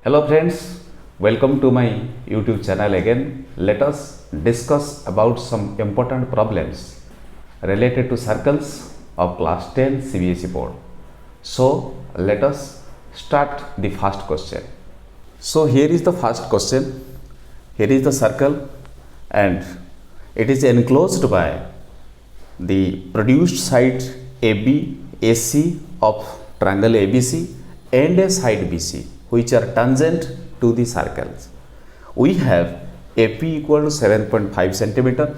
Hello friends, welcome to my YouTube channel again. Let us discuss about some important problems related to circles of class 10 CBSE board. So let us start the first question. So here is the first question. Here is the circle and it is enclosed by the produced side AB, AC of triangle ABC and a side BC which are tangent to the circles. We have AP equal to 7.5 centimeter,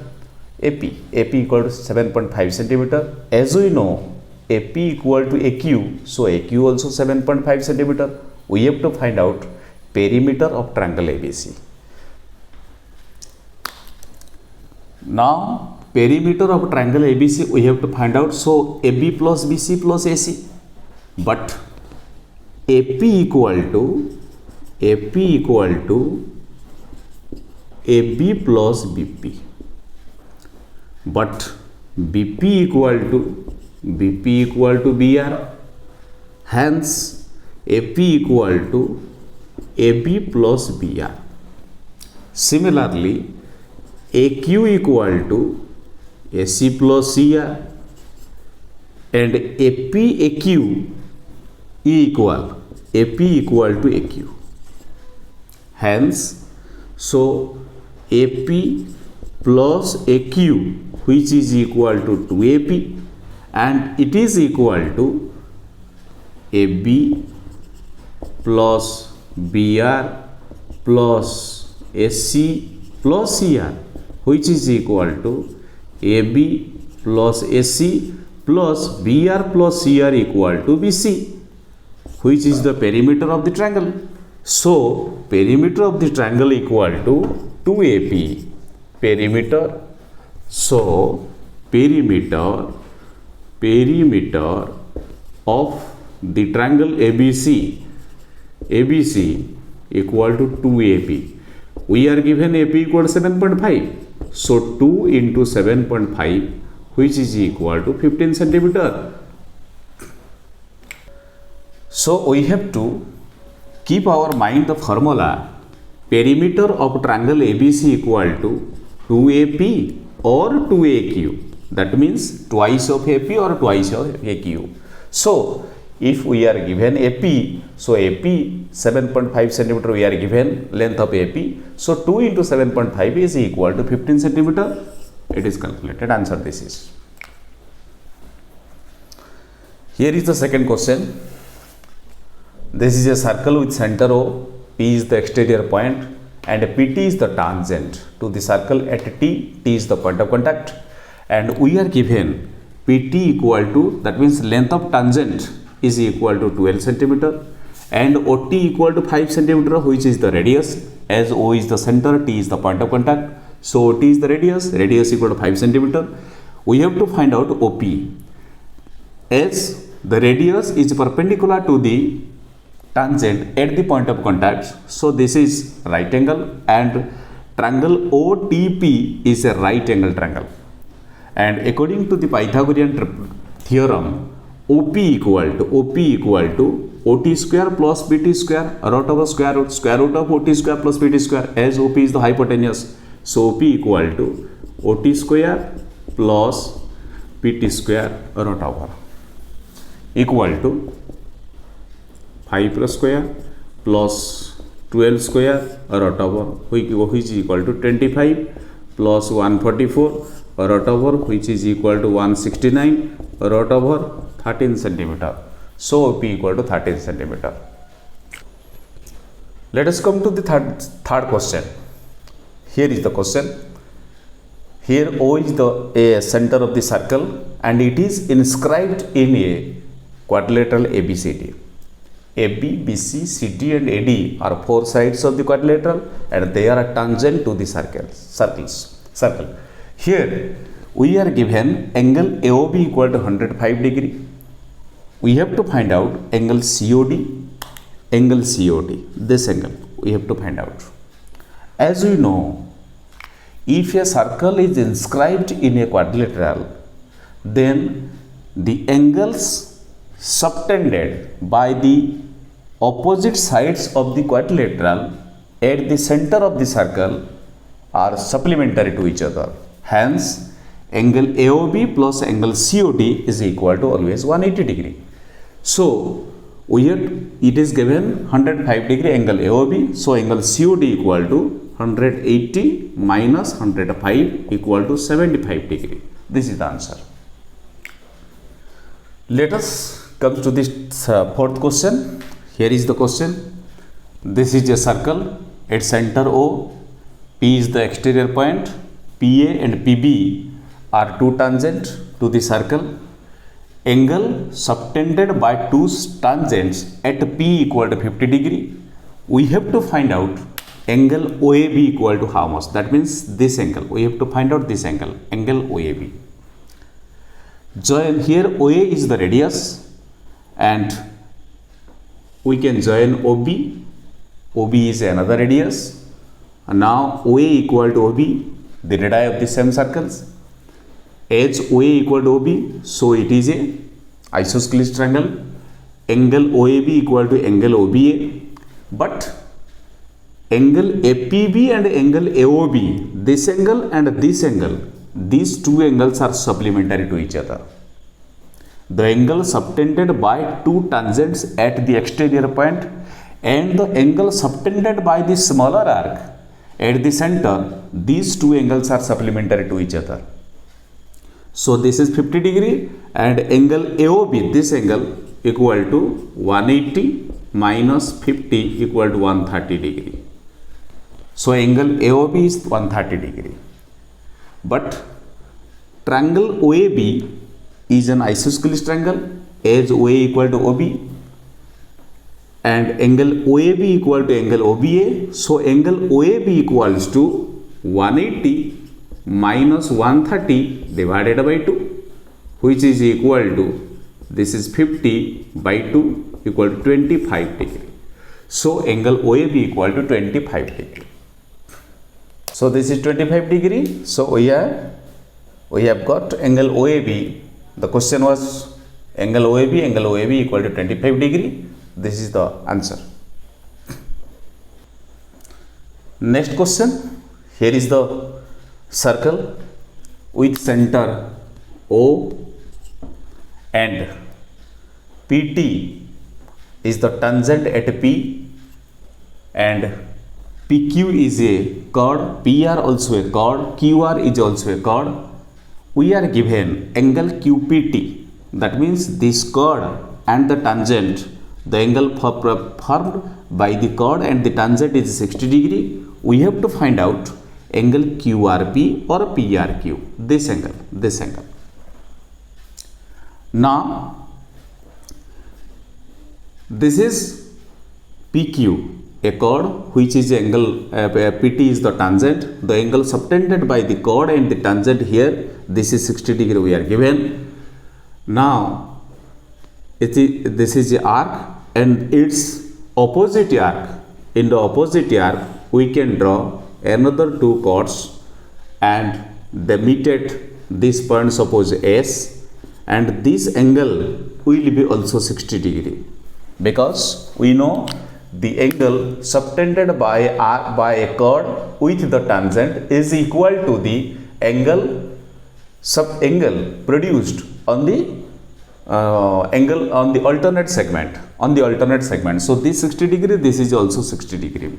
AP equal to 7.5 centimeter. As we know, AP equal to AQ, so AQ also 7.5 centimeter. We have to find out perimeter of triangle ABC. Now perimeter of triangle ABC we have to find out. So AB plus BC plus AC, but AP equal to AB plus BP, but BP equal to BR. Hence AP equal to AB plus BR. Similarly, AQ equal to AC plus CR and AP equal to AQ. Hence, so AP plus AQ which is equal to 2AP and it is equal to AB plus BR plus AC plus CR which is equal to AB plus AC plus BR plus CR equal to BC, which is the perimeter of the triangle. So perimeter of the triangle equal to 2AP. Perimeter. So perimeter of the triangle ABC equal to 2AP. We are given AP equal to 7.5. So 2 into 7.5 which is equal to 15 centimeter. So we have to keep our mind the formula perimeter of triangle ABC equal to 2AP or 2AQ. That means twice of AP or twice of AQ. So if we are given AP, so AP 7.5 centimeter we are given length of AP. So 2 into 7.5 is equal to 15 centimeter. It is calculated. Answer this is. Here is the second question. This is a circle with center O, P is the exterior point and PT is the tangent to the circle at T is the point of contact, and we are given PT equal to, that means length of tangent is equal to 12 centimeter and OT equal to 5 centimeter which is the radius, as O is the center, T is the point of contact. So OT is the radius equal to 5 centimeter. We have to find out OP, as the radius is perpendicular to the tangent at the point of contact. So this is right angle and triangle OTP is a right angle triangle, and according to the Pythagorean theorem OP equal to OT square plus PT square root over square root of OT square plus PT square, as OP is the hypotenuse. So OP equal to OT square plus PT square root over equal to 5 plus square plus 12 square root over which is equal to 25 plus 144 root over which is equal to 169 root over 13 centimeter. So OP equal to 13 centimeter. Let us come to the third question. Here is the question. Here O is the center of the circle and it is inscribed in a quadrilateral ABCD. AB, BC, CD and AD are four sides of the quadrilateral and they are tangent to the circle. Here we are given angle AOB equal to 105 degree. We have to find out angle COD, this angle we have to find out. As we know, if a circle is inscribed in a quadrilateral, then the angles subtended by the opposite sides of the quadrilateral at the center of the circle are supplementary to each other. Hence, angle AOB plus angle COD is equal to always 180 degree. So, it is given 105 degree angle AOB. So, angle COD equal to 180 minus 105 equal to 75 degree. This is the answer. Let us come to this fourth question. Here is the question. This is a circle at center O. P is the exterior point. PA and PB are two tangents to the circle. Angle subtended by two tangents at P equal to 50 degree. We have to find out angle OAB equal to how much. That means this angle. We have to find out this angle, angle OAB. Join here, OA is the radius and we can join OB. OB is another radius. And now OA equal to OB, the radii of the same circles. As OA equal to OB, so it is a isosceles triangle. Angle OAB equal to angle OBA. But angle APB and angle AOB, this angle and this angle, these two angles are supplementary to each other. The angle subtended by two tangents at the exterior point and the angle subtended by the smaller arc at the center, these two angles are supplementary to each other. So this is 50 degree and angle AOB, this angle equal to 180 minus 50 equal to 130 degree. So angle AOB is 130 degree. But triangle OAB is an isosceles triangle as OA equal to OB and angle OAB equal to angle OBA. So angle OAB equals to 180 minus 130 divided by 2, which is equal to, this is 50 by 2 equal to 25 degree. So angle OAB equal to 25 degree. So this is 25 degree. So we have got angle OAB. The question was angle OAB equal to 25 degree. This is the answer. Next question. Here is the circle with center O and PT is the tangent at P and PQ is a chord, PR also a chord, QR is also a chord. We are given angle QPT. That means this chord and the tangent, the angle formed by the chord and the tangent is 60 degree. We have to find out angle QRP or PRQ, this angle. Now, this is PQ, a chord which is angle, PT is the tangent, the angle subtended by the chord and the tangent here, this is 60 degree we are given. Now, this is the arc and its opposite arc. In the opposite arc, we can draw another two chords and they meet at this point, suppose S, and this angle will be also 60 degree because we know the angle subtended by a chord with the tangent is equal to the angle produced on the angle on the alternate segment. So this 60 degree, this is also 60 degree.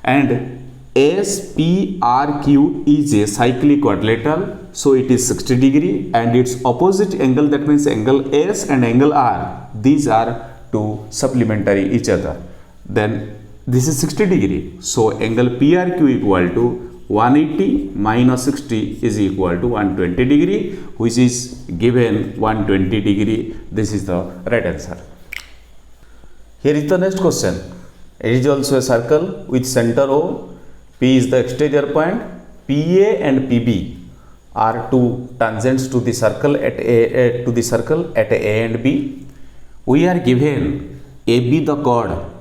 And SPRQ is a cyclic quadrilateral, so it is 60 degree and its opposite angle, that means angle S and angle R, these are two supplementary each other. Then this is 60 degree. So angle PRQ equal to 180 minus 60 is equal to 120 degree, which is given 120 degree. This is the right answer. Here is the next question. It is also a circle with center O. P is the exterior point. PA and PB are two tangents to the circle at A and B. We are given AB the chord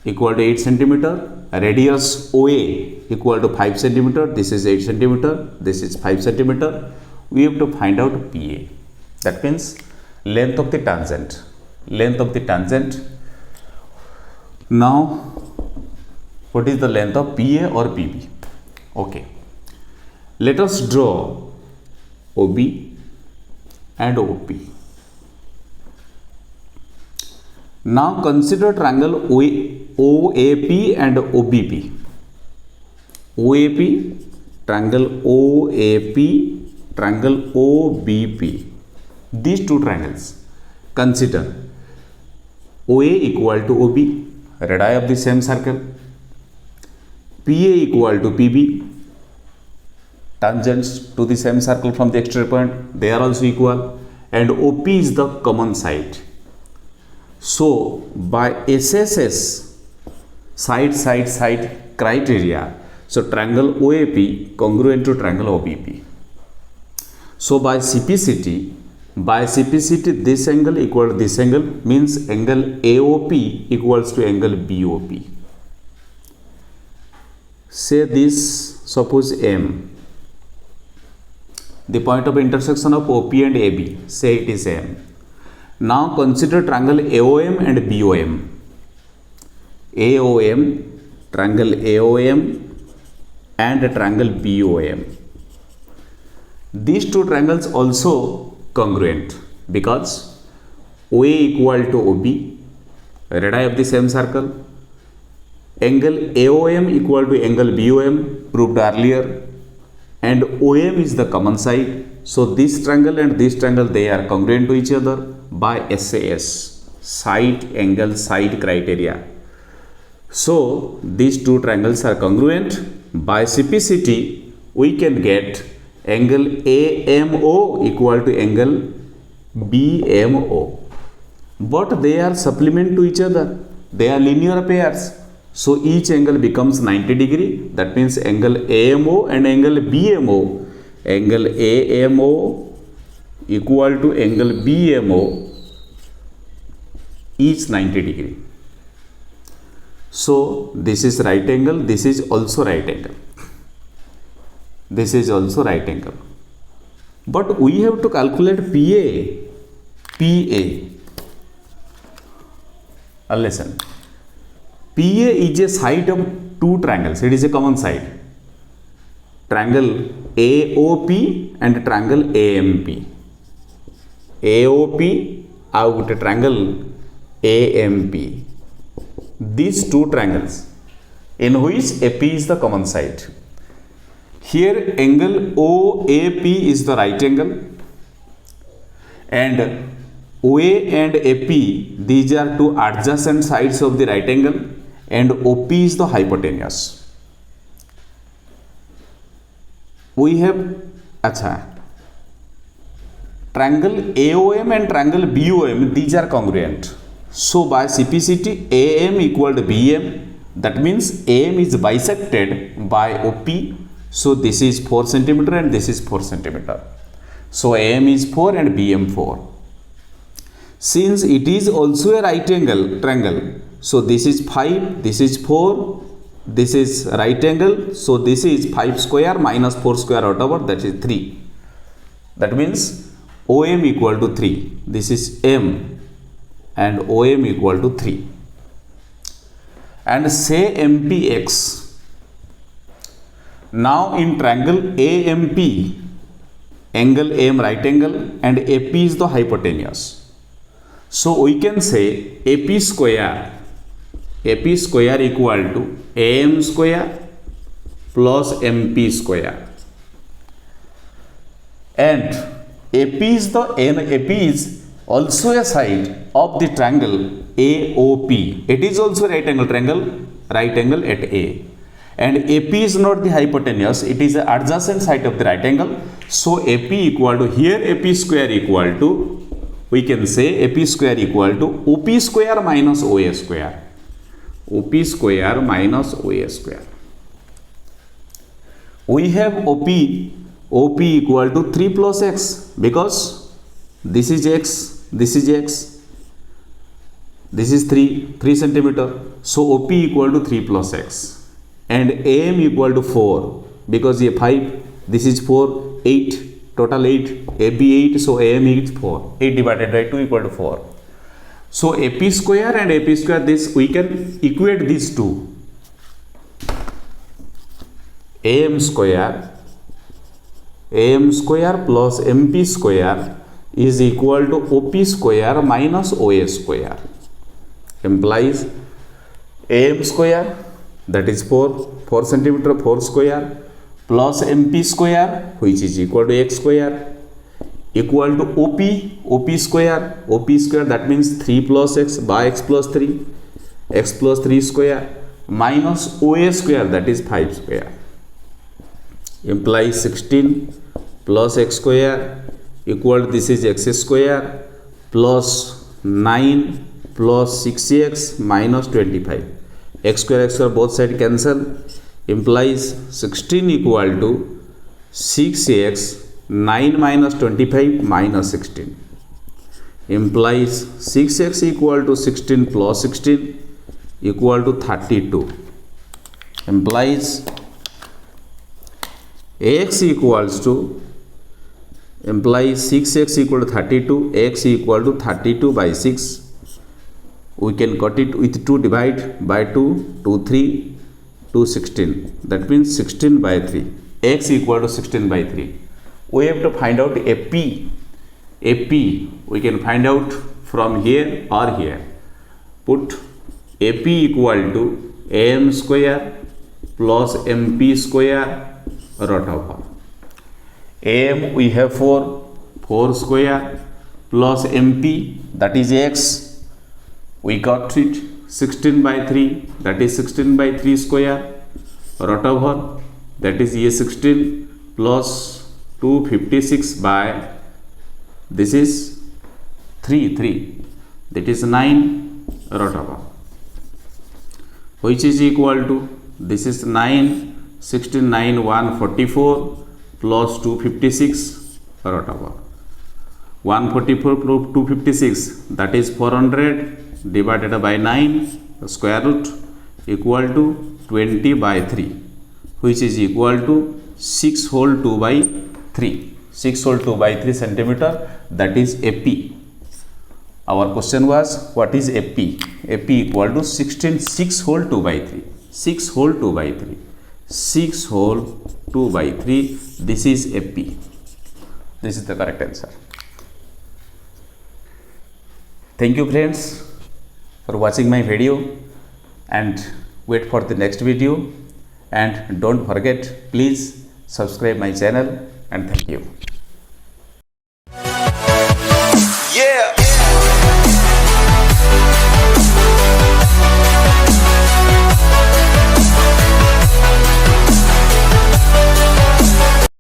equal to 8 centimeter, radius OA equal to 5 centimeter, this is 8 centimeter, this is 5 centimeter. We have to find out PA. That means length of the tangent. Now, what is the length of PA or PB? Okay. Let us draw OB and OP. Now consider triangle OAP and OBP. OAP, triangle OAP, triangle OBP. These two triangles. Consider OA equal to OB, radii of the same circle. PA equal to PB, tangents to the same circle from the exterior point, they are also equal, and OP is the common side. So by SSS, side criteria, so triangle OAP congruent to triangle OBP. So by CPCT, this angle equal to this angle, means angle AOP equals to angle BOP. Say this, suppose M, the point of intersection of OP and AB, say it is M. Now consider triangle AOM and BOM. AOM, triangle AOM and triangle BOM. These two triangles also congruent because OA equal to OB, radii of the same circle. Angle AOM equal to angle BOM, proved earlier, and OM is the common side. So this triangle and this triangle, they are congruent to each other by SAS, side angle side criteria. So these two triangles are congruent. By CPCT, we can get angle AMO equal to angle BMO. But they are supplement to each other. They are linear pairs. So each angle becomes 90 degree. That means angle AMO and angle BMO. Angle AMO equal to angle BMO is 90 degree. So this is right angle, this is also right angle. This is also right angle. But we have to calculate PA. Listen. PA is a side of two triangles. It is a common side. Triangle AOP and triangle AMP. AOP out triangle AMP. These two triangles in which AP is the common side. Here angle OAP is the right angle and OA and AP, these are two adjacent sides of the right angle, and OP is the hypotenuse. We have triangle AOM and triangle BOM, these are congruent. So by CPCT, AM equal to BM, that means AM is bisected by OP. So this is 4 centimeter and this is 4 centimeter. So AM is 4 and BM 4. Since it is also a right angle triangle, so this is 5, this is 4, this is right angle, so this is 5 square minus 4 square whatever, that is 3. That means OM equal to 3. This is M and OM equal to 3. And say MPX. Now in triangle AMP, angle AM right angle and AP is the hypotenuse. So we can say AP square equal to AM square plus MP square. And AP is also a side of the triangle AOP. It is also right angle triangle at A. And AP is not the hypotenuse, it is the adjacent side of the right angle. So AP equal to, here AP square equal to, we can say AP square equal to OP square minus OA square. OP square minus OA square. We have OP equal to 3 plus X because this is X, this is X, this is 3 centimeter. So OP equal to 3 plus X. And AM equal to 4 because here 5, this is 4, 8, total 8, AB 8, so AM is 4, 8 divided by 2 equal to 4. So AP square and AP square, this we can equate these two. AM square plus MP square is equal to OP square minus OA square, implies AM square, that is 4 centimeter 4 square, plus MP square, which is equal to X square, equal to OP square, that means 3 plus X by X plus 3 square, minus OA square, that is 5 square, implies 16 plus X square equal to, this is X square, plus 9 plus 6X minus 25. X square both side cancel, implies 16 equal to 6X 9 minus 25 minus 16, implies 6X equal to 16 plus 16 equal to 32, implies X equals to, implies 6X equal to 32, X equal to 32 by 6. We can cut it with 2, divide by 2, 2 3, 2 16, that means 16 by 3, X equal to 16 by 3. We have to find out AP. We can find out from here or here. Put AP equal to AM square plus MP square root over. AM we have 4 square plus MP, that is X. We got it 16 by 3, that is 16 by 3 square root over, that is A16 plus 256 by, this is 3, that is 9 root over, which is equal to, this is 9, 16, 9, 144 plus 256 root over. 144 plus 256, that is 400 divided by 9 square root equal to 20 by 3, which is equal to 6 whole 2 by 3. 6 whole 2 by 3 centimeter, that is AP. Our question was, what is AP? AP equal to 16 6 whole 2 by 3. 6 whole 2 by 3. 6 whole 2 by 3. This is AP. This is the correct answer. Thank you friends for watching my video, and wait for the next video, and don't forget, please subscribe my channel, and thank you.